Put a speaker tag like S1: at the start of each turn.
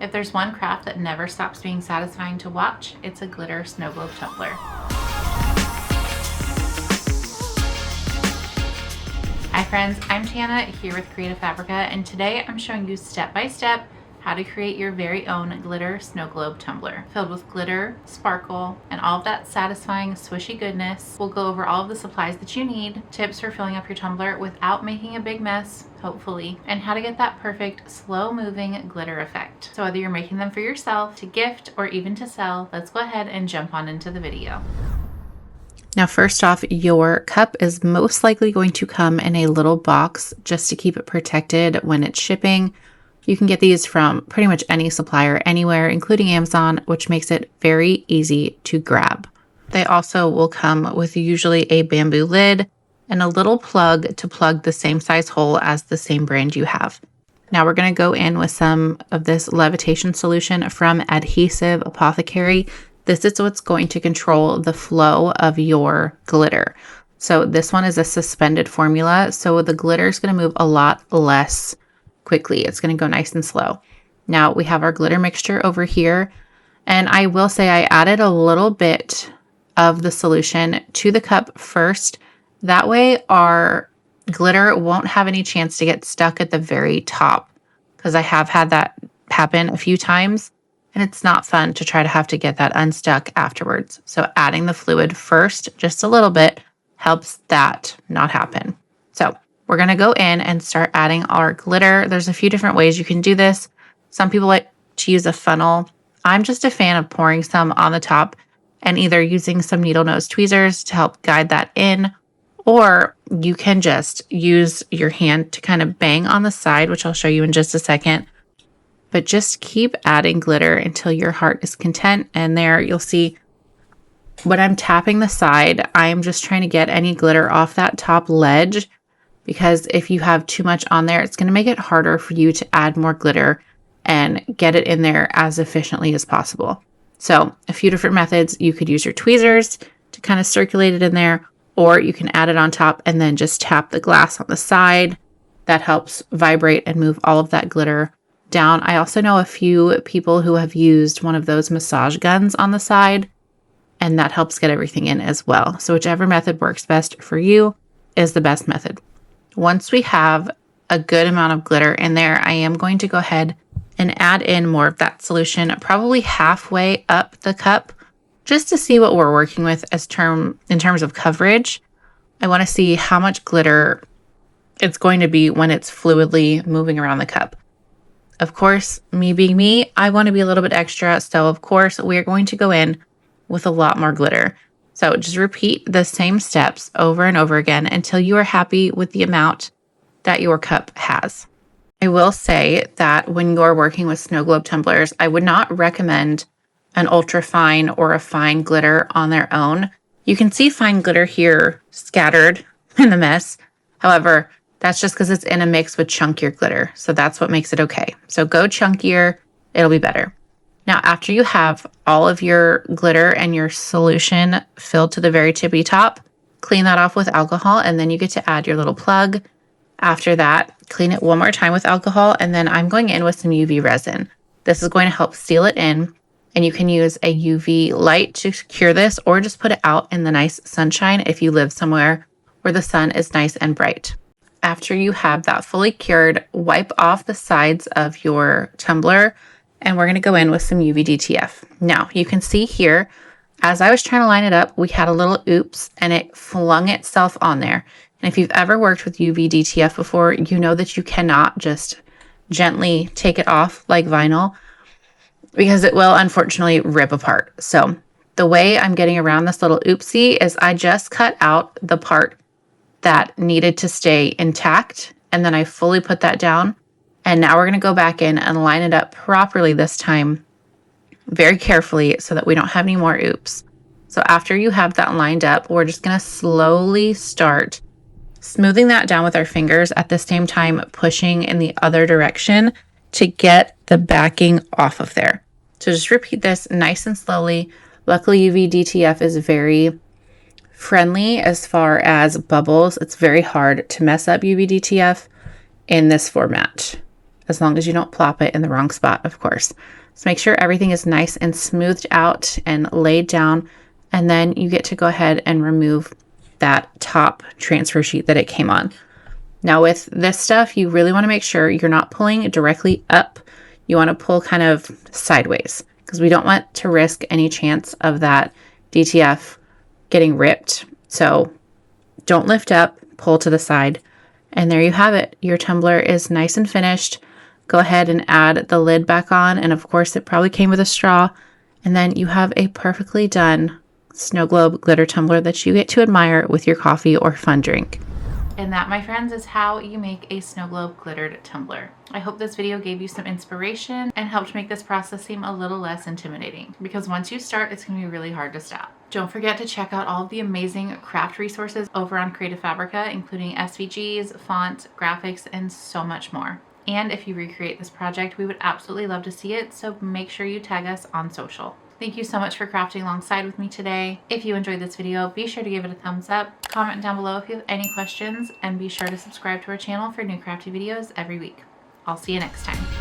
S1: If there's one craft that never stops being satisfying to watch, it's a glitter snow globe tumbler. Hi friends, I'm Tanna here with Creative Fabrica, and today I'm showing you step by step how to create your very own glitter snow globe tumbler filled with glitter, sparkle, and all of that satisfying swishy goodness. We'll go over all of the supplies that you need, tips for filling up your tumbler without making a big mess, hopefully, and how to get that perfect slow moving glitter effect. So whether you're making them for yourself, to gift, or even to sell, let's go ahead and jump on into the video. Now, first off, your cup is most likely going to come in a little box just to keep it protected when it's shipping. You can get these from pretty much any supplier anywhere, including Amazon, which makes it very easy to grab. They also will come with usually a bamboo lid and a little plug to plug the same size hole as the same brand you have. Now we're going to go in with some of this levitation solution from Adhesive Apothecary. This is what's going to control the flow of your glitter. So this one is a suspended formula, so the glitter is going to move a lot less quickly. It's going to go nice and slow. Now we have our glitter mixture over here, and I will say I added a little bit of the solution to the cup first. That way our glitter won't have any chance to get stuck at the very top, because I have had that happen a few times. And it's not fun to try to have to get that unstuck afterwards. So adding the fluid first, just a little bit, helps that not happen. So we're going to go in and start adding our glitter. There's a few different ways you can do this. Some people like to use a funnel. I'm just a fan of pouring some on the top and either using some needle nose tweezers to help guide that in, or you can just use your hand to kind of bang on the side, which I'll show you in just a second. But just keep adding glitter until your heart is content. And there you'll see when I'm tapping the side, I'm just trying to get any glitter off that top ledge, because if you have too much on there, it's going to make it harder for you to add more glitter and get it in there as efficiently as possible. So a few different methods. You could use your tweezers to kind of circulate it in there, or you can add it on top and then just tap the glass on the side. That helps vibrate and move all of that glitter down. I also know a few people who have used one of those massage guns on the side, and that helps get everything in as well. So whichever method works best for you is the best method. Once we have a good amount of glitter in there, I am going to go ahead and add in more of that solution, probably halfway up the cup, just to see what we're working with in terms of coverage. I want to see how much glitter it's going to be when it's fluidly moving around the cup. Of course, me being me, I want to be a little bit extra. So of course, we're going to go in with a lot more glitter. So just repeat the same steps over and over again until you are happy with the amount that your cup has. I will say that when you're working with snow globe tumblers, I would not recommend an ultra fine or a fine glitter on their own. You can see fine glitter here scattered in the mess. However, that's just because it's in a mix with chunkier glitter. So that's what makes it okay. So go chunkier, it'll be better. Now, after you have all of your glitter and your solution filled to the very tippy top, clean that off with alcohol, and then you get to add your little plug. After that, clean it one more time with alcohol, and then I'm going in with some UV resin. This is going to help seal it in, and you can use a UV light to cure this, or just put it out in the nice sunshine if you live somewhere where the sun is nice and bright. After you have that fully cured, wipe off the sides of your tumbler, and we're going to go in with some UV DTF. Now, you can see here, as I was trying to line it up, we had a little oops, and it flung itself on there. And if you've ever worked with UV DTF before, you know that you cannot just gently take it off like vinyl, because it will unfortunately rip apart. So the way I'm getting around this little oopsie is I just cut out the part that needed to stay intact, and then I fully put that down. And now we're going to go back in and line it up properly this time, very carefully, so that we don't have any more oops. So after you have that lined up, we're just going to slowly start smoothing that down with our fingers, at the same time pushing in the other direction to get the backing off of there. So just repeat this nice and slowly. Luckily, UV DTF is very friendly as far as bubbles. It's very hard to mess up UV DTF in this format.
S2: as long as you don't plop it in the wrong spot, of course. So make sure everything is nice and smoothed out and laid down, and then you get to go ahead and remove that top transfer sheet that it came on. Now with this stuff, you really want to make sure you're not pulling directly up. You want to pull kind of sideways because we don't want to risk any chance of that DTF getting ripped. So don't lift up, pull to the side. And there you have it. Your tumbler is nice and finished. Go ahead and add the lid back on. And of course, it probably came with a straw. And then you have a perfectly done snow globe glitter tumbler that you get to admire with your coffee or fun drink.
S1: And that, my friends, is how you make a snow globe glittered tumbler. I hope this video gave you some inspiration and helped make this process seem a little less intimidating, because once you start, it's going to be really hard to stop. Don't forget to check out all of the amazing craft resources over on Creative Fabrica, including SVGs, font, graphics, and so much more. And if you recreate this project, we would absolutely love to see it, so make sure you tag us on social. Thank you so much for crafting alongside with me today. If you enjoyed this video, be sure to give it a thumbs up, comment down below if you have any questions, and be sure to subscribe to our channel for new crafty videos every week. I'll see you next time.